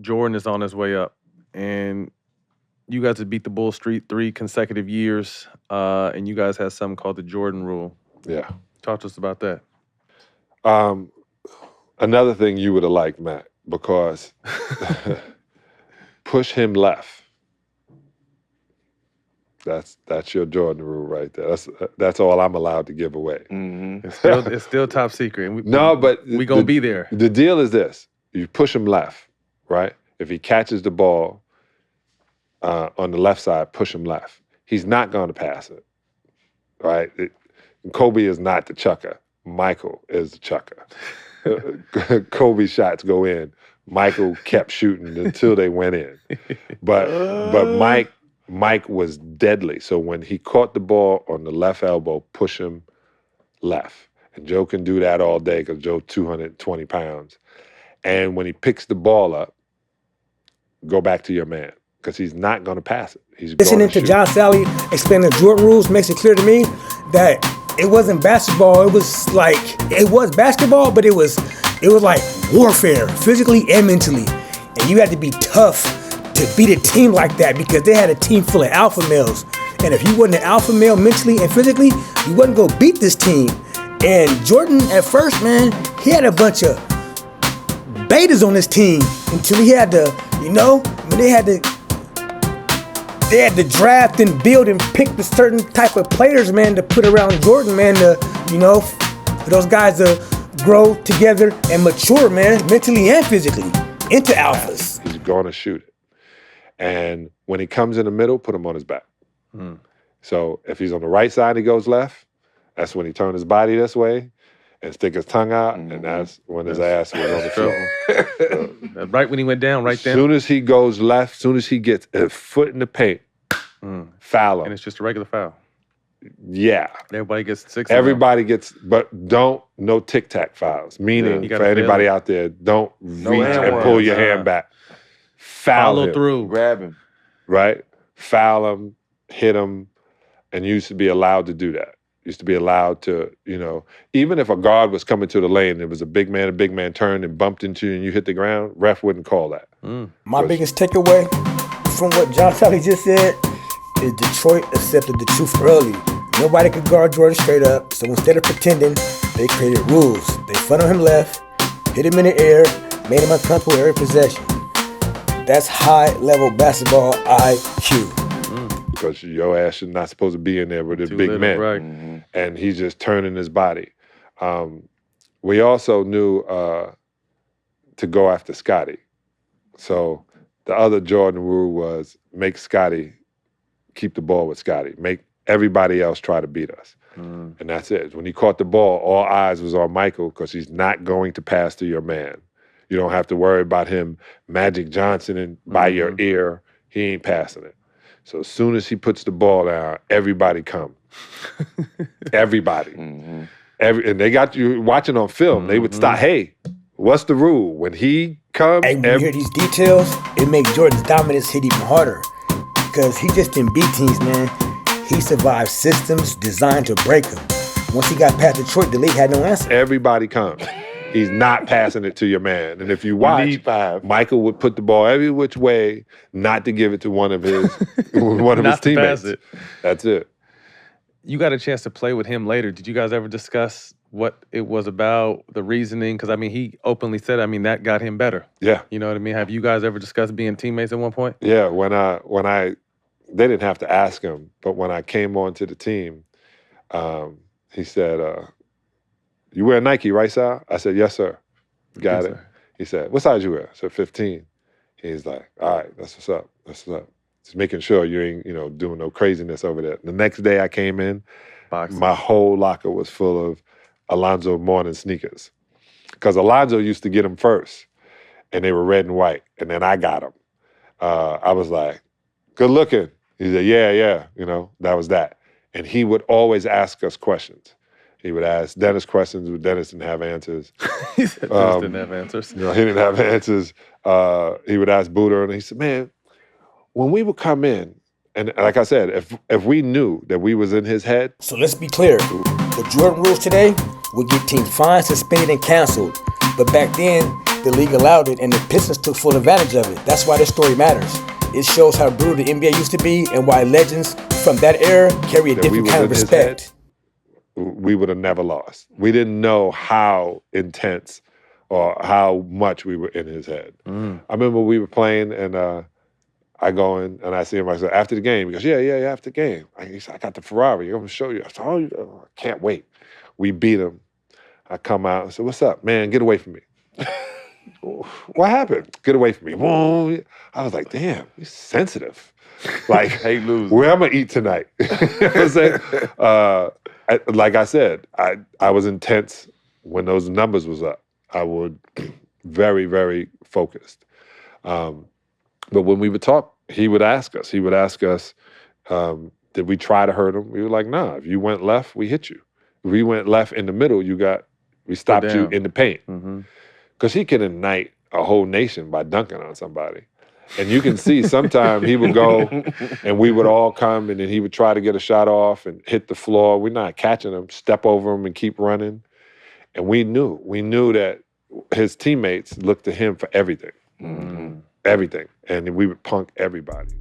Jordan is on his way up, and you guys have beat the Bull Street 3 consecutive years, and you guys have something called the Jordan Rule. Yeah. Talk to us about that. Another thing you would have liked, Matt, because push him left. That's your Jordan rule right there. That's all I'm allowed to give away. Mm-hmm. It's still top secret. But we gonna be there. The deal is this: you push him left, right? If he catches the ball on the left side, push him left. He's not going to pass it, right? Kobe is not the chucker. Michael is the chucker. Kobe's shots go in. Michael kept shooting until they went in. But Mike was deadly. So when he caught the ball on the left elbow, push him left. And Joe can do that all day because Joe's 220 pounds. And when he picks the ball up, go back to your man because he's not going to pass it. He's listening to John Salley explain the Jordan rules makes it clear to me that it wasn't basketball. It was basketball, but it was like warfare, physically and mentally. And you had to be tough to beat a team like that because they had a team full of alpha males. And if you wasn't an alpha male mentally and physically, you wasn't going to beat this team. And Jordan, at first, man, he had a bunch of betas on his team until he had to, when they had to draft and build and pick the certain type of players, man, to put around Jordan, man, for those guys to grow together and mature, man, mentally and physically into alphas. He's going to shoot it. And when he comes in the middle, put him on his back. So if he's on the right side, he goes left. That's when he turns his body this way and stick his tongue out, and that's when his ass was on the floor. Right when he went down, right there. As soon as he goes left, as soon as he gets a foot in the paint, foul him. And it's just a regular foul. Yeah. Everybody gets 6. Everybody gets, but no tic-tac fouls. Meaning, for anybody out there, don't reach and pull your hand back. Follow through. Grab him. Right? Foul him, hit him, and you used to be allowed to do that. Used to be allowed to, even if a guard was coming to the lane, there was a big man turned and bumped into you and you hit the ground, ref wouldn't call that. My biggest takeaway from what John Salley just said is Detroit accepted the truth early. Nobody could guard Jordan straight up, so instead of pretending, they created rules. They funneled him left, hit him in the air, made him uncomfortable every possession. That's high-level basketball IQ. Because your ass is not supposed to be in there with a big man. Right. And he's just turning his body. We also knew to go after Scotty. So the other Jordan rule was make Scotty, keep the ball with Scotty. Make everybody else try to beat us. And that's it. When he caught the ball, all eyes was on Michael because he's not going to pass to your man. You don't have to worry about him Magic Johnson by your ear. He ain't passing it. So as soon as he puts the ball down, everybody come. Everybody. And they got you watching on film. They would stop, hey, what's the rule? When he comes... Hey, when you hear these details, it makes Jordan's dominance hit even harder. Because he just didn't beat teams, man. He survived systems designed to break him. Once he got past Detroit, the league had no answer. Everybody comes. He's not passing it to your man. And if you watch, Michael would put the ball every which way, not to give it to one of his his teammates. Pass it. That's it. You got a chance to play with him later. Did you guys ever discuss what it was about, the reasoning? Because, he openly said, that got him better. Yeah. You know what I mean? Have you guys ever discussed being teammates at one point? Yeah. When I they didn't have to ask him, but when I came onto the team, he said, you wear Nike, right, Sal? I said, yes, sir. Got it. Sir. He said, what size you wear? I said, 15. He's like, all right, that's what's up. That's what's up. Just making sure you ain't, doing no craziness over there. The next day I came in, my whole locker was full of Alonzo Mourning sneakers. Because Alonzo used to get them first, and they were red and white, and then I got them. I was like, good looking. He said, yeah, that was that. And he would always ask us questions. He would ask Dennis questions, but Dennis didn't have answers. He said Dennis didn't have answers. He didn't have answers. He would ask Buddha, and he said, man, when we would come in, and like I said, if we knew that we was in his head. So let's be clear. The Jordan rules today would get teams fined, suspended, and canceled. But back then, the league allowed it, and the Pistons took full advantage of it. That's why this story matters. It shows how brutal the NBA used to be and why legends from that era carry a different kind of respect. We would have never lost. We didn't know how intense or how much we were in his head. I remember we were playing, and I go in and I see him. I said, after the game, he goes, yeah, after the game. He said, I got the Ferrari. I'm going to show you. I said, oh, I can't wait. We beat him. I come out and said, what's up? Man, get away from me. What happened? Get away from me. I was like, damn, he's sensitive. Like, hate losing. Where I'm going to eat tonight? You know what I'm saying? Like I said, I was intense when those numbers was up. I would very, very focused. But when we would talk, he would ask us, did we try to hurt him? We were like, nah, if you went left, we hit you. If we went left in the middle, we stopped you in the paint. Because he can ignite a whole nation by dunking on somebody. And you can see sometimes he would go and we would all come and then he would try to get a shot off and hit the floor. We're not catching him, step over him and keep running. And we knew that his teammates looked to him for everything. Everything. And we would punk everybody.